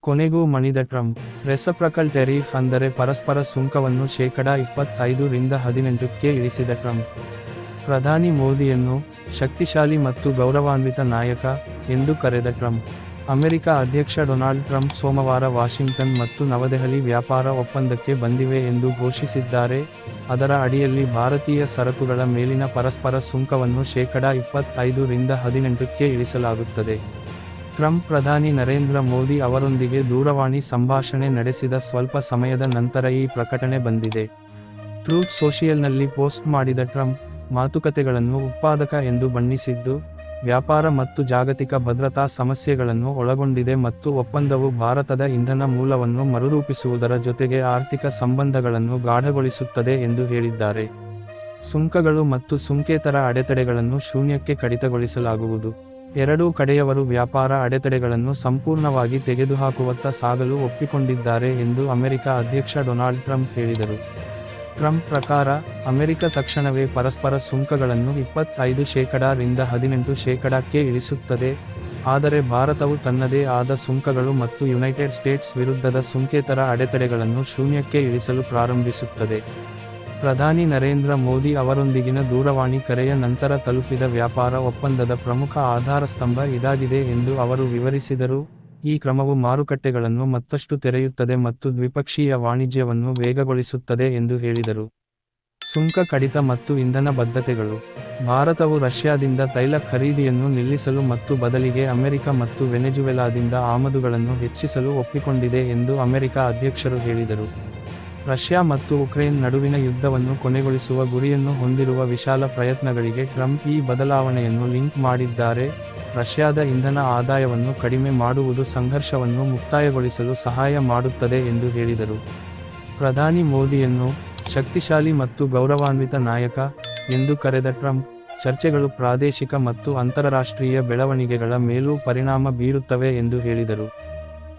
ಕೊನೆಗೂ ಮಣಿದ Trump. ರೆಸಿಪ್ರಕಲ್ tariff ಅಂದರೆ ಪರಸ್ಪರ ಸುಂಕವನ್ನು ಶೇಕಡಾ 25 ರಿಂದ 18ಕ್ಕೆ ಇಳಿಸಿದ ಟ್ರಂಪ್. ಪ್ರಧಾನಿ ಮೋದಿಯನ್ನು ಶಕ್ತಿಶಾಲಿ ಮತ್ತು ಗೌರವಾನ್ವಿತ ನಾಯಕ ಎಂದು ಕರೆದ ಟ್ರಂಪ್. ಅಮೆರಿಕ ಅಧ್ಯಕ್ಷ ಡೊನಾಲ್ಡ್ ಟ್ರಂಪ್ ಸೋಮವಾರ ವಾಷಿಂಗ್ಟನ್ ಮತ್ತು ನವದೆಹಲಿ ವ್ಯಾಪಾರ ಒಪ್ಪಂದಕ್ಕೆ ಬಂದಿವೆ ಎಂದು ಘೋಷಿಸಿದ್ದಾರೆ. ಅದರ ಅಡಿಯಲ್ಲಿ ಭಾರತೀಯ ಸರಕುಗಳ ಮೇಲಿನ ಪರಸ್ಪರ ಸುಂಕವನ್ನು ಶೇಕಡಾ 25 ರಿಂದ 18ಕ್ಕೆ ಇಳಿಸಲಾಗುತ್ತದೆ. ಟ್ರಂಪ್ ಪ್ರಧಾನಿ ನರೇಂದ್ರ ಮೋದಿ ಅವರೊಂದಿಗೆ ದೂರವಾಣಿ ಸಂಭಾಷಣೆ ನಡೆಸಿದ ಸ್ವಲ್ಪ ಸಮಯದ ನಂತರ ಈ ಪ್ರಕಟಣೆ ಬಂದಿದೆ. ಟ್ರೂತ್ ಸೋಷಿಯಲ್ನಲ್ಲಿ ಪೋಸ್ಟ್ ಮಾಡಿದ ಟ್ರಂಪ್, ಮಾತುಕತೆಗಳನ್ನು ಉತ್ಪಾದಕ ಎಂದು ಬಣ್ಣಿಸಿದ್ದು, ವ್ಯಾಪಾರ ಮತ್ತು ಜಾಗತಿಕ ಭದ್ರತಾ ಸಮಸ್ಯೆಗಳನ್ನು ಒಳಗೊಂಡಿದೆ ಮತ್ತು ಒಪ್ಪಂದವು ಭಾರತದ ಇಂಧನ ಮೂಲವನ್ನು ಮರುರೂಪಿಸುವುದರ ಜೊತೆಗೆ ಆರ್ಥಿಕ ಸಂಬಂಧಗಳನ್ನು ಗಾಢಗೊಳಿಸುತ್ತದೆ ಎಂದು ಹೇಳಿದ್ದಾರೆ. ಸುಂಕಗಳು ಮತ್ತು ಸುಂಕೇತರ ಅಡೆತಡೆಗಳನ್ನು ಶೂನ್ಯಕ್ಕೆ ಕಡಿತಗೊಳಿಸಲಾಗುವುದು. ಎರಡೂ ಕಡೆಯವರು ವ್ಯಾಪಾರ ಅಡೆತಡೆಗಳನ್ನು ಸಂಪೂರ್ಣವಾಗಿ ತೆಗೆದುಹಾಕುವತ್ತ ಸಾಗಲು ಒಪ್ಪಿಕೊಂಡಿದ್ದಾರೆ ಎಂದು ಅಮೆರಿಕ ಅಧ್ಯಕ್ಷ ಡೊನಾಲ್ಡ್ ಟ್ರಂಪ್ ಹೇಳಿದರು. ಟ್ರಂಪ್ ಪ್ರಕಾರ, ಅಮೆರಿಕ ತಕ್ಷಣವೇ ಪರಸ್ಪರ ಸುಂಕಗಳನ್ನು 25% ರಿಂದ 18%ಕ್ಕೆ ಇಳಿಸುತ್ತದೆ, ಆದರೆ ಭಾರತವು ತನ್ನದೇ ಆದ ಸುಂಕಗಳು ಮತ್ತು ಯುನೈಟೆಡ್ ಸ್ಟೇಟ್ಸ್ ವಿರುದ್ಧದ ಸುಂಕೇತರ ಅಡೆತಡೆಗಳನ್ನು ಶೂನ್ಯಕ್ಕೆ ಇಳಿಸಲು ಪ್ರಾರಂಭಿಸುತ್ತದೆ. ಪ್ರಧಾನಿ ನರೇಂದ್ರ ಮೋದಿ ಅವರೊಂದಿಗಿನ ದೂರವಾಣಿ ಕರೆಯ ನಂತರ ತಲುಪಿದ ವ್ಯಾಪಾರ ಒಪ್ಪಂದದ ಪ್ರಮುಖ ಆಧಾರಸ್ತಂಭ ಇದಾಗಿದೆ ಎಂದು ಅವರು ವಿವರಿಸಿದರು. ಈ ಕ್ರಮವು ಮಾರುಕಟ್ಟೆಗಳನ್ನು ಮತ್ತಷ್ಟು ತೆರೆಯುತ್ತದೆ ಮತ್ತು ದ್ವಿಪಕ್ಷೀಯ ವಾಣಿಜ್ಯವನ್ನು ವೇಗಗೊಳಿಸುತ್ತದೆ ಎಂದು ಹೇಳಿದರು. ಸುಂಕ ಕಡಿತ ಮತ್ತು ಇಂಧನ ಬದ್ಧತೆಗಳು. ಭಾರತವು ರಷ್ಯಾದಿಂದ ತೈಲ ಖರೀದಿಯನ್ನು ನಿಲ್ಲಿಸಲು ಮತ್ತು ಬದಲಿಗೆ ಅಮೆರಿಕ ಮತ್ತು ವೆನೆಜುವೆಲಾದಿಂದ ಆಮದುಗಳನ್ನು ಹೆಚ್ಚಿಸಲು ಒಪ್ಪಿಕೊಂಡಿದೆ ಎಂದು ಅಮೆರಿಕ ಅಧ್ಯಕ್ಷರು ಹೇಳಿದರು. ರಷ್ಯಾ ಮತ್ತು ಉಕ್ರೇನ್ ನಡುವಿನ ಯುದ್ಧವನ್ನು ಕೊನೆಗೊಳಿಸುವ ಗುರಿಯನ್ನು ಹೊಂದಿರುವ ವಿಶಾಲ ಪ್ರಯತ್ನಗಳಿಗೆ ಟ್ರಂಪ್ ಈ ಬದಲಾವಣೆಯನ್ನು ಲಿಂಕ್ ಮಾಡಿದ್ದಾರೆ. ರಷ್ಯಾದ ಇಂಧನ ಆದಾಯವನ್ನು ಕಡಿಮೆ ಮಾಡುವುದು ಸಂಘರ್ಷವನ್ನು ಮುಕ್ತಾಯಗೊಳಿಸಲು ಸಹಾಯ ಮಾಡುತ್ತದೆ ಎಂದು ಹೇಳಿದರು. ಪ್ರಧಾನಿ ಮೋದಿಯನ್ನು ಶಕ್ತಿಶಾಲಿ ಮತ್ತು ಗೌರವಾನ್ವಿತ ನಾಯಕ ಎಂದು ಕರೆದ ಟ್ರಂಪ್, ಚರ್ಚೆಗಳು ಪ್ರಾದೇಶಿಕ ಮತ್ತು ಅಂತರರಾಷ್ಟ್ರೀಯ ಬೆಳವಣಿಗೆಗಳ ಮೇಲೂ ಪರಿಣಾಮ ಬೀರುತ್ತವೆ ಎಂದು ಹೇಳಿದರು.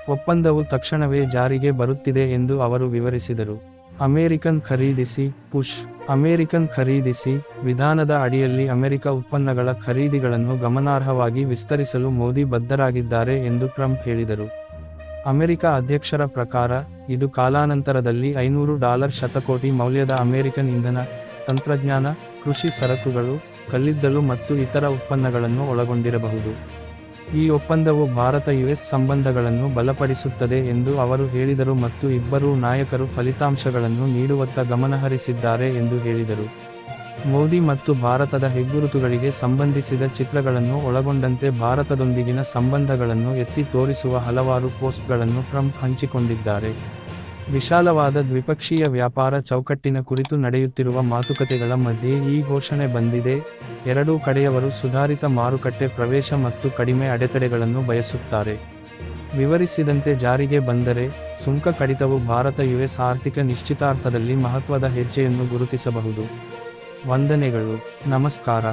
ಒಪ್ಪಂದವು ತಕ್ಷಣವೇ ಜಾರಿಗೆ ಬರುತ್ತಿದೆ ಎಂದು ಅವರು ವಿವರಿಸಿದರು. ಅಮೆರಿಕನ್ ಖರೀದಿಸಿ ಪುಶ್. ಅಮೆರಿಕನ್ ಖರೀದಿಸಿ ವಿಧಾನದ ಅಡಿಯಲ್ಲಿ ಅಮೆರಿಕ ಉತ್ಪನ್ನಗಳ ಖರೀದಿಗಳನ್ನು ಗಮನಾರ್ಹವಾಗಿ ವಿಸ್ತರಿಸಲು ಮೋದಿ ಬದ್ಧರಾಗಿದ್ದಾರೆ ಎಂದು ಟ್ರಂಪ್ ಹೇಳಿದರು. ಅಮೆರಿಕ ಅಧ್ಯಕ್ಷರ ಪ್ರಕಾರ, ಇದು ಕಾಲಾನಂತರದಲ್ಲಿ $500 ಶತಕೋಟಿ ಮೌಲ್ಯದ ಅಮೆರಿಕನ್ ಇಂಧನ, ತಂತ್ರಜ್ಞಾನ, ಕೃಷಿ ಸರಕುಗಳು, ಕಲ್ಲಿದ್ದಲು ಮತ್ತು ಇತರ ಉತ್ಪನ್ನಗಳನ್ನು ಒಳಗೊಂಡಿರಬಹುದು. ಈ ಒಪ್ಪಂದವು ಭಾರತ-ಯುಎಸ್ ಸಂಬಂಧಗಳನ್ನು ಬಲಪಡಿಸುತ್ತದೆ ಎಂದು ಅವರು ಹೇಳಿದರು ಮತ್ತು ಇಬ್ಬರೂ ನಾಯಕರು ಫಲಿತಾಂಶಗಳನ್ನು ನೀಡುವತ್ತ ಗಮನಹರಿಸಿದ್ದಾರೆ ಎಂದು ಹೇಳಿದರು. ಮೋದಿ ಮತ್ತು ಭಾರತದ ಹೆಗ್ಗುರುತುಗಳಿಗೆ ಸಂಬಂಧಿಸಿದ ಚಿತ್ರಗಳನ್ನು ಒಳಗೊಂಡಂತೆ ಭಾರತದೊಂದಿಗಿನ ಸಂಬಂಧಗಳನ್ನು ಎತ್ತಿ ತೋರಿಸುವ ಹಲವಾರು ಪೋಸ್ಟ್ಗಳನ್ನು ಟ್ರಂಪ್ ಹಂಚಿಕೊಂಡಿದ್ದಾರೆ. ವಿಶಾಲವಾದ ದ್ವಿಪಕ್ಷೀಯ ವ್ಯಾಪಾರ ಚೌಕಟ್ಟಿನ ಕುರಿತು ನಡೆಯುತ್ತಿರುವ ಮಾತುಕತೆಗಳ ಮಧ್ಯೆ ಈ ಘೋಷಣೆ ಬಂದಿದೆ. ಎರಡೂ ಕಡೆಯವರು ಸುಧಾರಿತ ಮಾರುಕಟ್ಟೆ ಪ್ರವೇಶ ಮತ್ತು ಕಡಿಮೆ ಅಡೆತಡೆಗಳನ್ನು ಬಯಸುತ್ತಾರೆ. ವಿವರಿಸಿದಂತೆ ಜಾರಿಗೆ ಬಂದರೆ, ಸುಂಕ ಕಡಿತವು ಭಾರತ-ಯುಎಸ್ ಆರ್ಥಿಕ ನಿಶ್ಚಿತಾರ್ಥದಲ್ಲಿ ಮಹತ್ವದ ಹೆಜ್ಜೆಯನ್ನು ಗುರುತಿಸಬಹುದು. ವಂದನೆಗಳು. ನಮಸ್ಕಾರ.